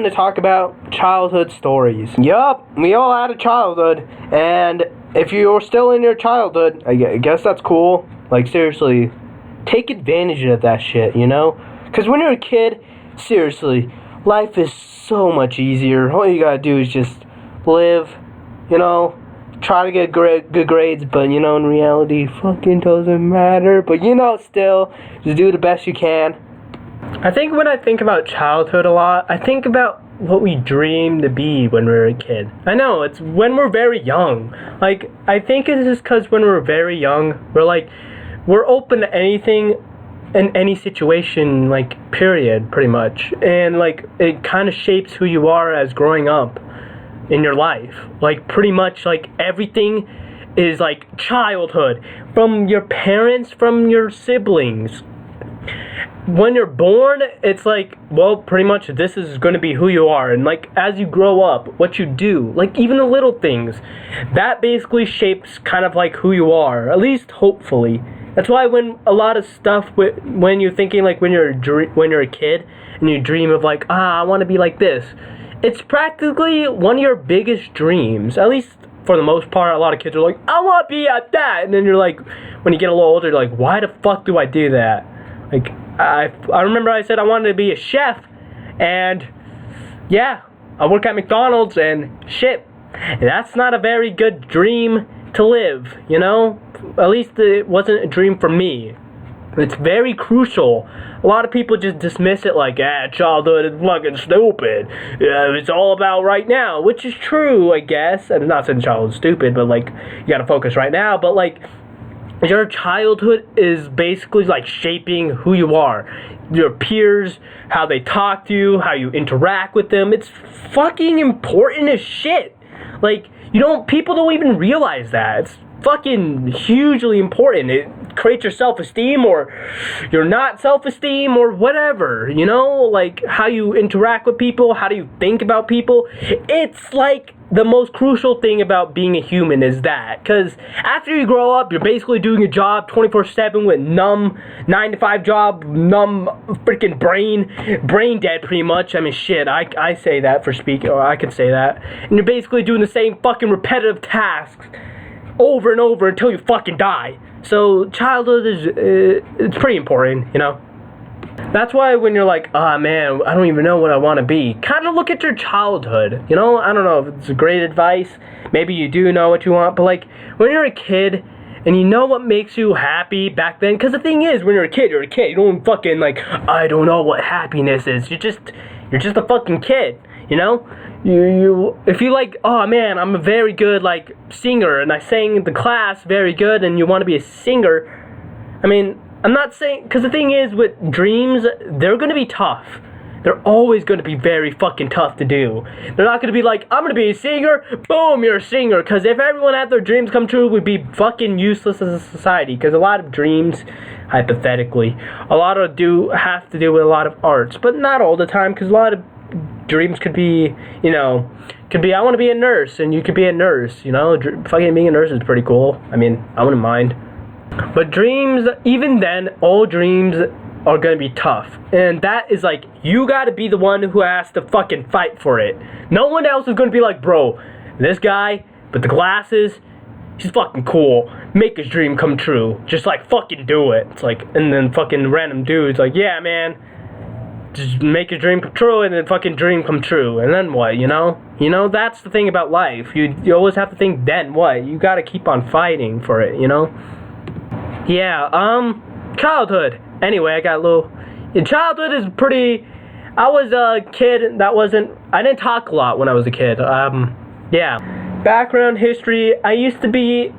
to talk about childhood stories. Yup, we all had a childhood, and if you're still in your childhood, I guess that's cool. Like, seriously, take advantage of that shit, you know? Because when you're a kid, seriously, life is so much easier. All you gotta do is just live, you know? Try to get good grades, but, you know, in reality, fucking doesn't matter. But, you know, still, just do the best you can. I think when I think about childhood a lot, I think about what we dreamed to be when we were a kid. I know, it's when we're very young. Like, I think it's just because when we're very young, we're open to anything in any situation, like, period, pretty much. And, like, it kind of shapes who you are as growing up in your life. Like, pretty much, like, everything is, like, childhood. From your parents, from your siblings. When you're born, it's like, well, pretty much this is going to be who you are. And, like, as you grow up, what you do, like, even the little things, that basically shapes kind of, like, who you are. At least, hopefully. That's why when a lot of stuff, when you're thinking, like, when you're a kid, and you dream of, like, I want to be like this, it's practically one of your biggest dreams. At least for the most part, a lot of kids are like, I want to be at that. And then you're like, when you get a little older, you're like, why the fuck do I do that? Like, I remember I said I wanted to be a chef. And, yeah, I work at McDonald's and shit. That's not a very good dream to live, you know? At least it wasn't a dream for me. It's very crucial. A lot of people just dismiss it like, childhood is fucking stupid. It's all about right now, which is true, I guess. I'm not saying childhood's stupid, but, like, you gotta focus right now. But, like, your childhood is basically, like, shaping who you are. Your peers, how they talk to you, how you interact with them. It's fucking important as shit. Like, people don't even realize that. It's fucking hugely important. It creates your self-esteem or your not self-esteem or whatever, you know? Like, how you interact with people, how do you think about people. It's like the most crucial thing about being a human is that. Because after you grow up, you're basically doing a job 24/7 with numb 9-to-5 job, numb freaking brain dead pretty much. I mean, shit, I say that for speaking, or I can say that. And you're basically doing the same fucking repetitive tasks over and over until you fucking die. So childhood is it's pretty important, you know. That's why when you're like, man, I don't even know what I want to be, kind of look at your childhood, you know. I don't know if it's great advice. Maybe you do know what you want, but, like, when you're a kid and you know what makes you happy back then, because the thing is, when you're a kid, you don't fucking, like, I don't know what happiness is. You're just a fucking kid, you know. If you like, oh man, I'm a very good, like, singer, and I sang in the class very good, and you want to be a singer, I mean, I'm not saying, because the thing is, with dreams, they're going to be tough. They're always going to be very fucking tough to do. They're not going to be like, I'm going to be a singer, boom, you're a singer, because if everyone had their dreams come true, we'd be fucking useless as a society, because a lot of dreams, hypothetically, a lot of have to do with a lot of arts, but not all the time, because a lot of dreams could be, you know, I want to be a nurse, and you could be a nurse, you know. Fucking being a nurse is pretty cool. I mean, I wouldn't mind. But dreams, even then, all dreams are going to be tough. And that is like, you got to be the one who has to fucking fight for it. No one else is going to be like, bro, this guy with the glasses, he's fucking cool. Make his dream come true. Just, like, fucking do it. It's like, and then fucking random dude's like, yeah, man, just make your dream come true, and then fucking dream come true. And then what, you know? You know, that's the thing about life. You always have to think, then what? You gotta keep on fighting for it, you know? Yeah, childhood. Anyway, I got a little... Childhood is pretty... I was a kid that wasn't... I didn't talk a lot when I was a kid. Yeah. Background history, I used to be...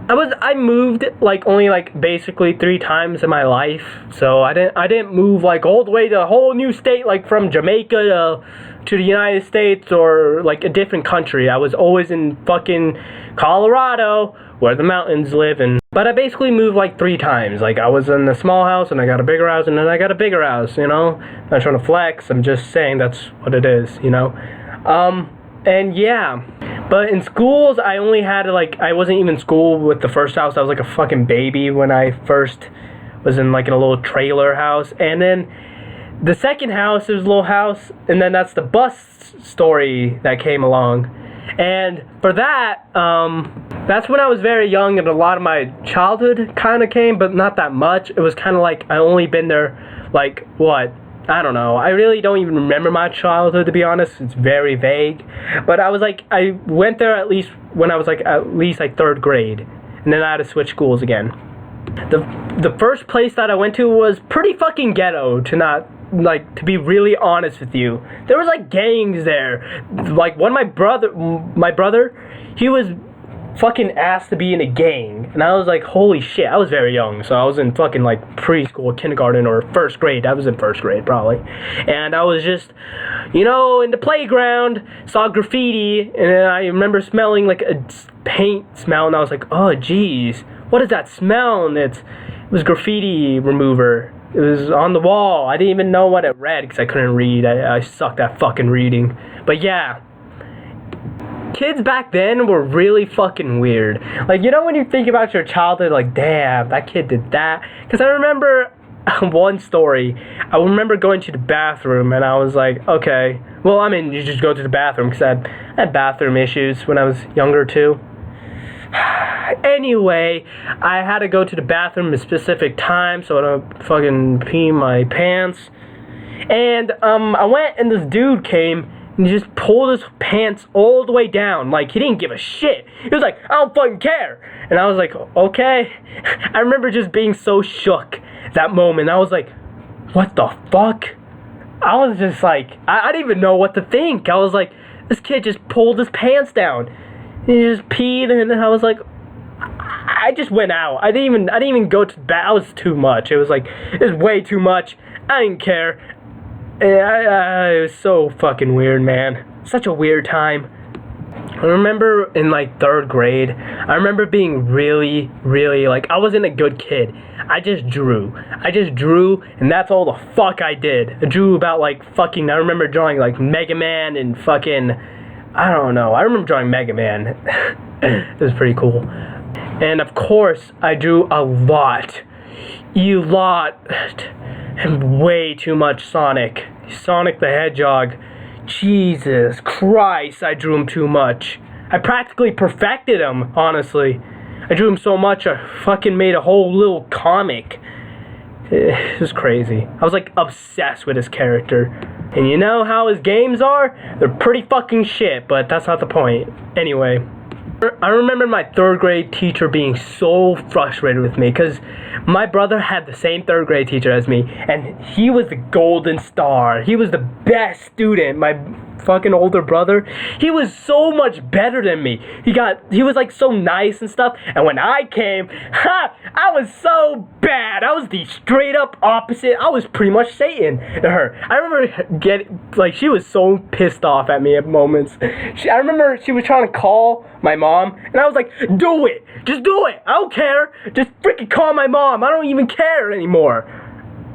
I moved, like, only, like, basically 3 times in my life, so I didn't move, like, all the way to a whole new state, like, from Jamaica to the United States, or, like, a different country. I was always in fucking Colorado, where the mountains live, but I basically moved, like, 3 times. Like, I was in a small house, and I got a bigger house, and then I got a bigger house, you know? I'm not trying to flex, I'm just saying that's what it is, you know? And yeah... But in schools, I only had, like, I wasn't even in school with the first house. I was, like, a fucking baby when I first was in, like, in a little trailer house. And then the second house, there's a little house, and then that's the bus story that came along. And for that, that's when I was very young, and a lot of my childhood kind of came, but not that much. It was kind of like I only been there, like, what? I don't know. I really don't even remember my childhood, to be honest. It's very vague. But I went there at least when I was like at least like 3rd grade, and then I had to switch schools again. The first place that I went to was pretty fucking ghetto, to be really honest with you. There was like gangs there. Like my brother, he was fucking asked to be in a gang, and I was like, holy shit. I was very young, so I was in fucking like preschool, kindergarten, or 1st grade. I was in 1st grade probably, and I was just, in the playground, saw graffiti, and then I remember smelling like a paint smell, and I was like, oh geez, what is that smell? And it was graffiti remover. It was on the wall. I didn't even know what it read because I couldn't read. I sucked at fucking reading. But yeah, kids back then were really fucking weird. Like, when you think about your childhood, like, damn, that kid did that. Because I remember one story. I remember going to the bathroom, and I was like, okay. Well, I mean, you just go to the bathroom because I had bathroom issues when I was younger, too. Anyway, I had to go to the bathroom at a specific time so I don't fucking pee my pants. And I went, and this dude came and he just pulled his pants all the way down. Like, he didn't give a shit. He was like, I don't fucking care. And I was like, okay. I remember just being so shook that moment. I was like, what the fuck? I was just like, I didn't even know what to think. I was like, this kid just pulled his pants down. He just peed, and then I was like, I just went out. I didn't even go to bed. I was too much. It was way too much. I didn't care. And it was so fucking weird, man. Such a weird time. I remember in like 3rd grade, I remember being really, really, like, I wasn't a good kid. I just drew, and that's all the fuck I did. I drew about like fucking, I remember drawing like Mega Man and fucking, I don't know. I remember drawing Mega Man. It was pretty cool. And of course, I drew a lot, and way too much Sonic the Hedgehog. Jesus Christ, I drew him too much. I practically perfected him, honestly. I drew him so much, I fucking made a whole little comic. It was crazy. I was like obsessed with his character. And you know how his games are? They're pretty fucking shit, but that's not the point. Anyway, I remember my 3rd grade teacher being so frustrated with me because my brother had the same 3rd grade teacher as me, and he was the golden star. He was the best student. My fucking older brother, he was so much better than me. He was like so nice and stuff, and when I came, I was so bad. I was the straight up opposite. I was pretty much Satan to her. I remember she was so pissed off at me at moments. I remember she was trying to call my mom, and I was like, do it, just do it, I don't care, just freaking call my mom, I don't even care anymore.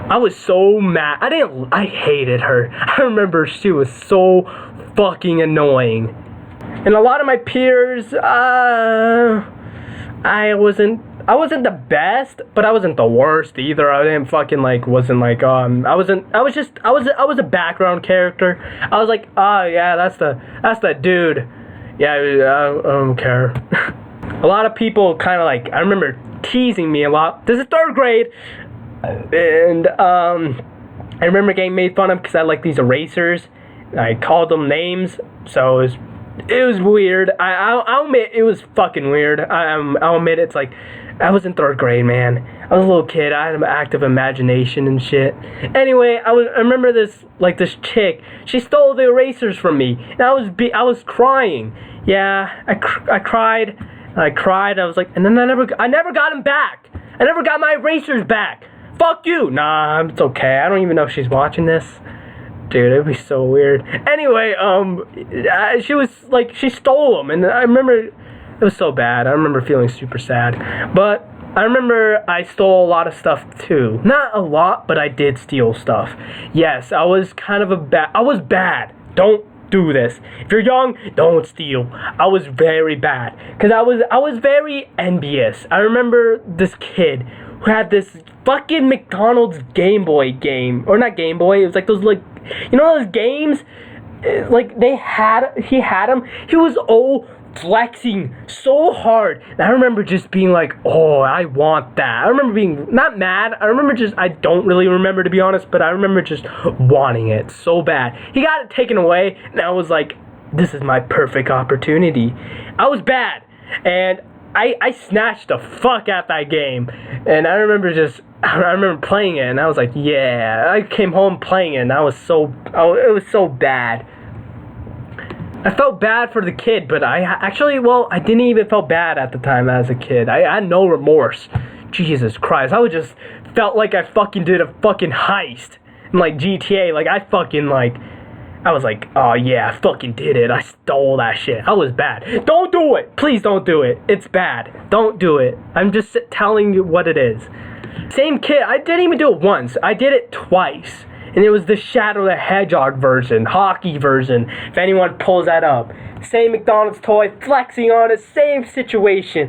I was so mad. I hated her. I remember she was so fucking annoying. And a lot of my peers, I wasn't the best, but I wasn't the worst either. I didn't fucking I was a background character. I was like, oh yeah, that's the dude. Yeah, I don't care. A lot of people kind of I remember teasing me a lot. This is 3rd grade. And I remember getting made fun of because I had these erasers. I called them names, so it was weird. I'll admit it was fucking weird. I'll admit it's I was in 3rd grade, man. I was a little kid. I had an active imagination and shit. Anyway, I remember this chick. She stole the erasers from me, and I was crying. Yeah, I cried. I cried. I was like, and then I never got them back. I never got my erasers back. Fuck you. Nah, it's okay. I don't even know if she's watching this. Dude, it'd be so weird. Anyway, she stole them, and I remember it was so bad. I remember feeling super sad. But I remember I stole a lot of stuff too. Not a lot, but I did steal stuff. Yes, I was bad. Don't do this. If you're young, don't steal. I was very bad because I was very envious. I remember this kid who had this fucking McDonald's Game Boy game. Or not Game Boy, it was like those, like, you know those games? Like, he had them. He was flexing so hard. And I remember just being like, oh, I want that. I remember being not mad. I don't really remember, to be honest, but I remember just wanting it so bad. He got it taken away, and I was like, this is my perfect opportunity. I was bad, and I snatched the fuck out that game. And I remember playing it, and I was like, yeah. I came home playing it, and it was so bad. I felt bad for the kid, but I didn't even feel bad at the time as a kid. I had no remorse. Jesus Christ. I just felt like I fucking did a fucking heist in, like, GTA. Like, I was like, oh yeah, I fucking did it. I stole that shit. I was bad. Don't do it. Please don't do it. It's bad. Don't do it. I'm just telling you what it is. Same kid. I didn't even do it once. I did it twice. And it was the Shadow the Hedgehog version, hockey version, if anyone pulls that up. Same McDonald's toy, flexing on it, same situation.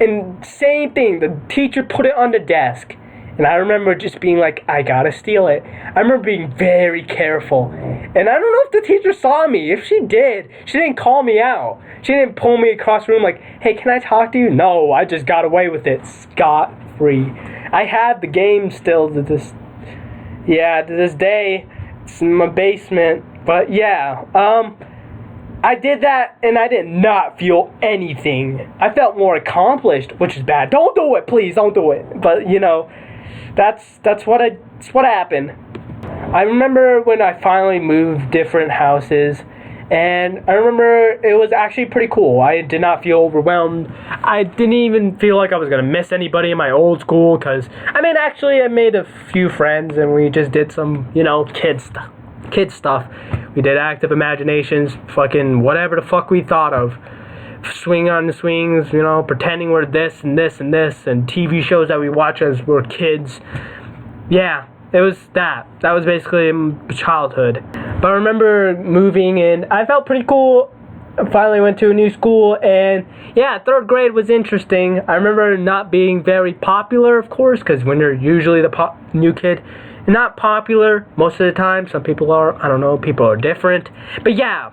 And same thing, the teacher put it on the desk. And I remember just being like, I gotta steal it. I remember being very careful. And I don't know if the teacher saw me. If she did, she didn't call me out. She didn't pull me across the room like, hey, can I talk to you? No, I just got away with it scot-free. I have the game still to this day. It's in my basement. But yeah, I did that and I did not feel anything. I felt more accomplished, which is bad. Don't do it, please, don't do it. But you know, that's what happened. I remember when I finally moved different houses, and I remember it was actually pretty cool. I did not feel overwhelmed. I didn't even feel like I was going to miss anybody in my old school, because, I mean, actually, I made a few friends, and we just did some, you know, kid stuff. We did active imaginations, fucking whatever the fuck we thought of. Swing on the swings, you know, pretending we're this and this and this, and TV shows that we watch as we're kids. Yeah. It was that. That was basically childhood. But I remember moving, and I felt pretty cool. I finally went to a new school, and yeah, 3rd grade was interesting. I remember not being very popular, of course, because when you're usually the new kid, you're not popular most of the time. Some people are. I don't know. People are different. But yeah.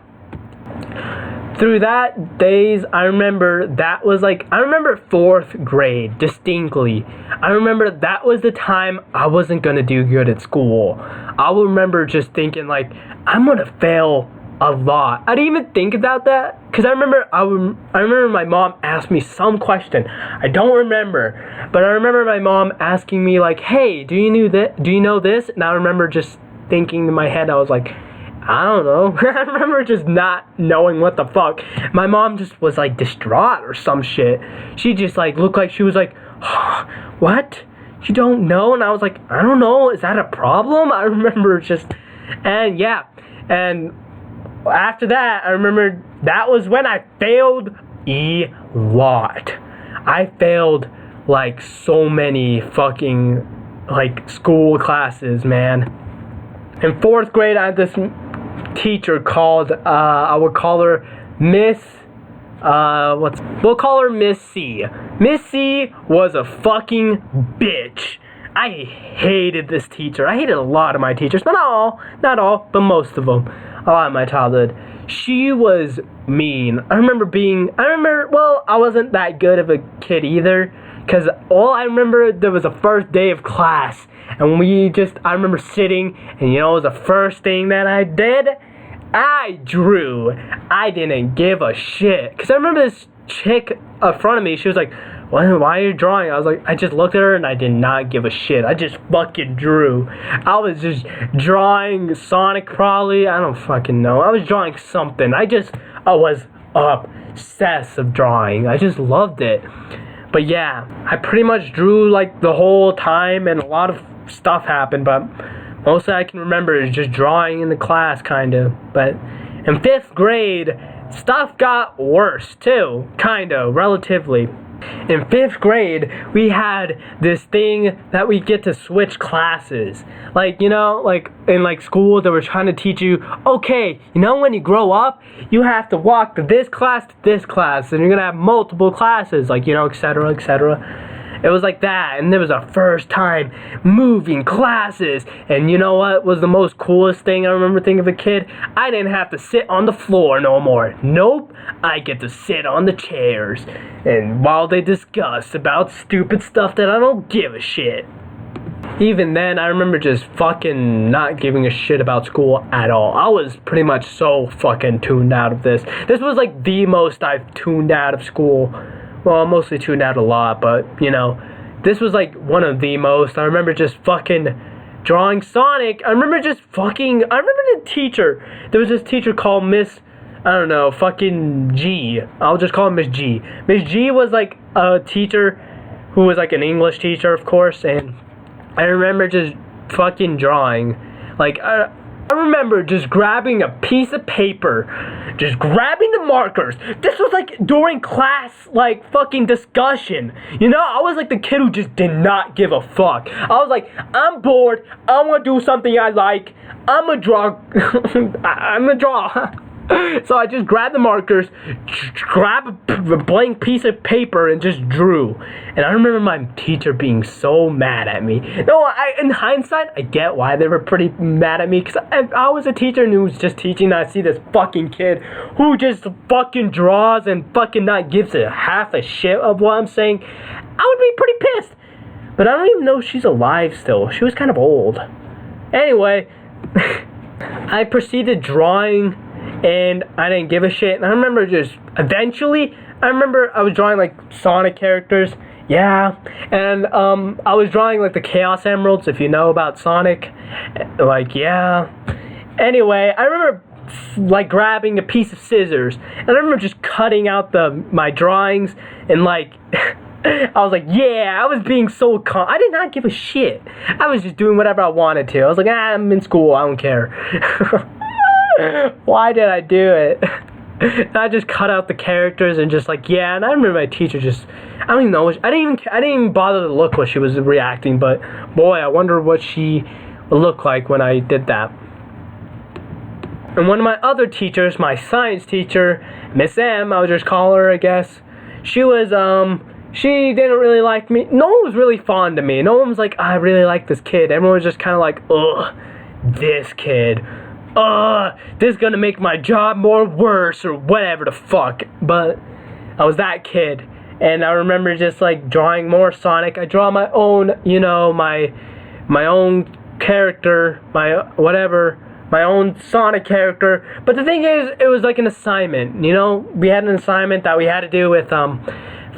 Through that days, I remember 4th grade distinctly. I remember that was the time I wasn't gonna do good at school. I will remember just thinking like, I'm gonna fail a lot. I didn't even think about that, because I remember my mom asked me some question. I don't remember, but I remember my mom asking me like, hey, do you know this? And I remember just thinking in my head, I was like, I don't know. I remember just not knowing what the fuck. My mom just was like distraught or some shit. She just like looked like she was like, what? You don't know? And I was like, I don't know. Is that a problem? I remember just, and yeah. And after that, I remember that was when I failed a lot. I failed like so many fucking like school classes, man. In 4th grade, I had this teacher called, I would call her Miss, we'll call her Miss C. Miss C was a fucking bitch. I hated this teacher. I hated a lot of my teachers. Not all, but most of them. A lot of my childhood. She was mean. I wasn't that good of a kid either, because all I remember, there was the first day of class, and I remember sitting, and you know, it was the first thing that I did? I drew. I didn't give a shit. Because I remember this chick in front of me, she was like, why are you drawing? I was like, I just looked at her and I did not give a shit. I just fucking drew. I was just drawing Sonic probably. I don't fucking know. I was drawing something. I was obsessed with drawing. I just loved it. But yeah, I pretty much drew like the whole time, and a lot of stuff happened, but mostly I can remember is just drawing in the class, kind of. But in 5th grade, stuff got worse too, kind of, relatively. In 5th grade, we had this thing that we get to switch classes. Like, you know, like in like school, they were trying to teach you, okay, you know, when you grow up, you have to walk to this class, and you're gonna have multiple classes, like, you know, etc., etc. It was like that, and it was our first time moving classes. And you know what was the most coolest thing I remember thinking of a kid? I didn't have to sit on the floor no more. Nope, I get to sit on the chairs. And while they discuss about stupid stuff that I don't give a shit. Even then, I remember just fucking not giving a shit about school at all. I was pretty much so fucking tuned out of this. This was like the most I've tuned out of school. Well, I mostly tuned out a lot, but, you know, this was like one of the most. I remember just fucking drawing Sonic. I remember the teacher. There was this teacher called Miss, I don't know, fucking G. I'll just call her Miss G. Miss G was like a teacher who was like an English teacher, of course, and I remember just fucking drawing. Like, I remember just grabbing a piece of paper, just grabbing the markers. This was like during class, like, fucking discussion. You know, I was like the kid who just did not give a fuck. I was like, I'm bored, I'm gonna do something I like, I'm gonna draw. I'm gonna draw. So I just grabbed the markers, grabbed a blank piece of paper, and just drew. And I remember my teacher being so mad at me. No, in hindsight, I get why they were pretty mad at me, because I was a teacher who was just teaching, and I see this fucking kid who just fucking draws and fucking not gives a half a shit of what I'm saying. I would be pretty pissed. But I don't even know if she's alive still. She was kind of old. Anyway, I proceeded drawing, and I didn't give a shit. And I remember just eventually, I was drawing like Sonic characters. Yeah. And I was drawing like the Chaos Emeralds, if you know about Sonic. Like, yeah. Anyway, I remember like grabbing a piece of scissors, and I remember just cutting out my drawings, and like I was like, yeah, I was being so I did not give a shit. I was just doing whatever I wanted to. I was like, I'm in school, I don't care. Why did I do it? I just cut out the characters and just like, yeah. And I remember my teacher just, I don't even know, I didn't even bother to look what she was reacting, but boy, I wonder what she would look like when I did that. And one of my other teachers, my science teacher, Miss M, I would just call her, I guess, she was, she didn't really like me. No one was really fond of me. No one was like, I really like this kid. Everyone was just kind of like, ugh, this kid. This is gonna make my job more worse, or whatever the fuck. But I was that kid, and I remember just like drawing more Sonic. I draw my own, you know, my own character, my own Sonic character. But the thing is, it was like an assignment, you know. We had an assignment that we had to do with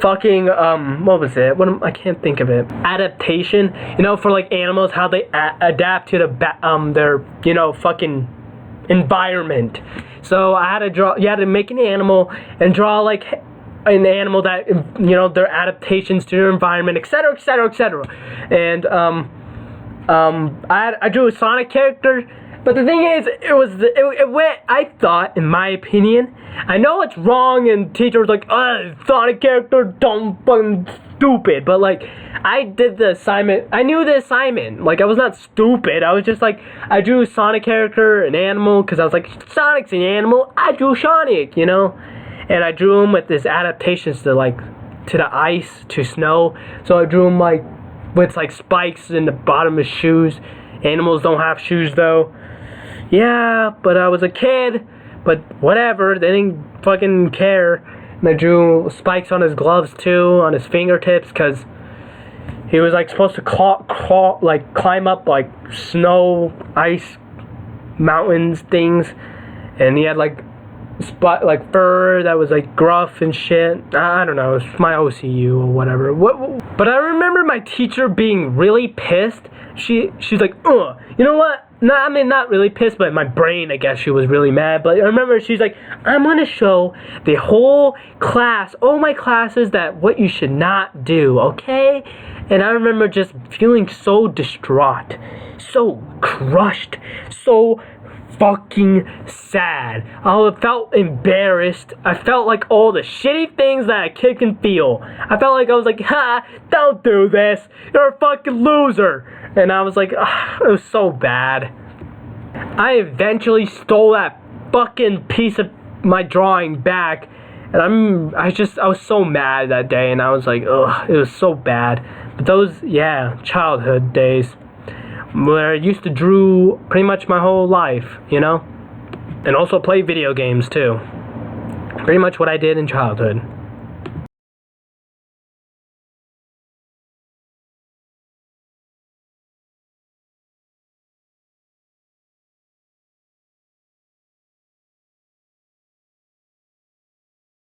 fucking what was it? I can't think of it. Adaptation, you know, for like animals, how they adapt to their, you know, fucking environment. So I had to draw. You had to make an animal and draw like an animal that, you know, their adaptations to their environment, etc., etc., etc. And I drew a Sonic character. But the thing is, it went, I thought, in my opinion, I know it's wrong, and teacher was like, Sonic character, dumb, fucking stupid, but like, I did the assignment, I knew the assignment, like, I was not stupid, I was just like, I drew a Sonic character, an animal, because I was like, Sonic's an animal, I drew Sonic, you know, and I drew him with his adaptations to, like, to the ice, to snow, so I drew him, like, with, like, spikes in the bottom of his shoes. Animals don't have shoes, though. Yeah, but I was a kid, but whatever, they didn't fucking care. And I drew spikes on his gloves too, on his fingertips, because he was like supposed to climb up like snow, ice, mountains, things, and he had like fur that was like gruff and shit. I don't know, it's my OCU or whatever. But I remember my teacher being really pissed. She's like, you know what? No, I mean, not really pissed, but my brain, I guess she was really mad. But I remember she's like, I'm going to show the whole class, all my classes, that what you should not do, okay? And I remember just feeling so distraught, so crushed, so fucking sad. I felt embarrassed. I felt like all the shitty things that a kid can feel. I felt like I was like, don't do this. You're a fucking loser. And I was like, it was so bad. I eventually stole that fucking piece of my drawing back. And I was so mad that day, and I was like, ugh, it was so bad. But those, yeah, childhood days, where I used to drew pretty much my whole life, you know? And also play video games, too. Pretty much what I did in childhood.